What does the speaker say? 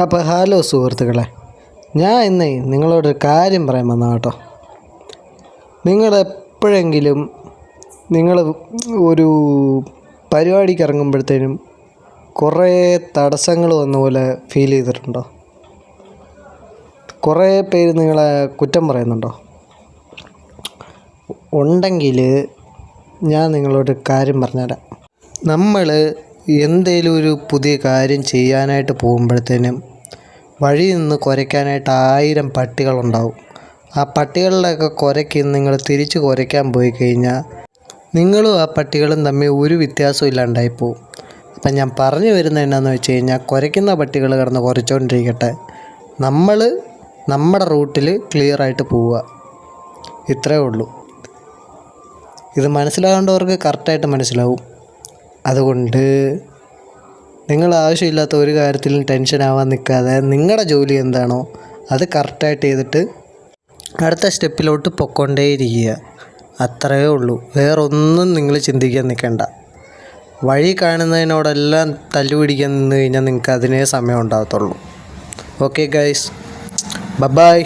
അപ്പോൾ ഹലോ സുഹൃത്തുക്കളെ, ഞാൻ ഇന്ന് നിങ്ങളോടൊരു കാര്യം പറയാൻ വന്ന കേട്ടോ. നിങ്ങളെപ്പോഴെങ്കിലും നിങ്ങൾ ഒരു പരിപാടിക്ക് ഇറങ്ങുമ്പോഴത്തേനും കുറേ തടസ്സങ്ങൾ വന്ന പോലെ ഫീൽ ചെയ്തിട്ടുണ്ടോ? കുറേ പേര് നിങ്ങളെ കുറ്റം പറയുന്നുണ്ടോ? ഉണ്ടെങ്കിൽ ഞാൻ നിങ്ങളോടൊരു കാര്യം പറഞ്ഞുതരാം. നമ്മൾ എന്തേലും ഒരു പുതിയ കാര്യം ചെയ്യാനായിട്ട് പോകുമ്പോഴത്തേനും വഴി നിന്ന് കുരയ്ക്കാനായിട്ട് 1000 പട്ടികളുണ്ടാവും. ആ പട്ടികളിലൊക്കെ കുരയ്ക്ക് നിങ്ങൾ തിരിച്ച് കുരയ്ക്കാൻ പോയി കഴിഞ്ഞാൽ നിങ്ങളും ആ പട്ടികളും തമ്മിൽ ഒരു വ്യത്യാസവും ഇല്ലാണ്ടായിപ്പോവും. അപ്പം ഞാൻ പറഞ്ഞു വരുന്നത് എന്നാന്ന് വെച്ച് കഴിഞ്ഞാൽ, കുരയ്ക്കുന്ന പട്ടികൾ കിടന്ന് കുരച്ചുകൊണ്ടിരിക്കട്ടെ, നമ്മൾ നമ്മുടെ റൂട്ടിൽ ക്ലിയറായിട്ട് പോവുക. ഇത്രയേ ഉള്ളൂ. ഇത് മനസ്സിലാകേണ്ടവർക്ക് കറക്റ്റായിട്ട് മനസ്സിലാവും. അതുകൊണ്ട് നിങ്ങൾ ആവശ്യമില്ലാത്ത ഒരു കാര്യത്തിലും ടെൻഷൻ ആവാൻ നിൽക്കാതെ നിങ്ങളുടെ ജോലി എന്താണോ അത് കറക്റ്റായിട്ട് ചെയ്തിട്ട് അടുത്ത സ്റ്റെപ്പിലോട്ട് പൊയ്ക്കൊണ്ടേയിരിക്കുക. അത്രയേ ഉള്ളൂ. വേറൊന്നും നിങ്ങൾ ചിന്തിക്കാൻ നിൽക്കണ്ട. വഴി കാണുന്നതിനോടെല്ലാം തല്ലുപിടിക്കാൻ നിന്ന് കഴിഞ്ഞാൽ നിങ്ങൾക്ക് അതിനേ സമയം ഉണ്ടാകത്തുള്ളൂ. Okay guys, by.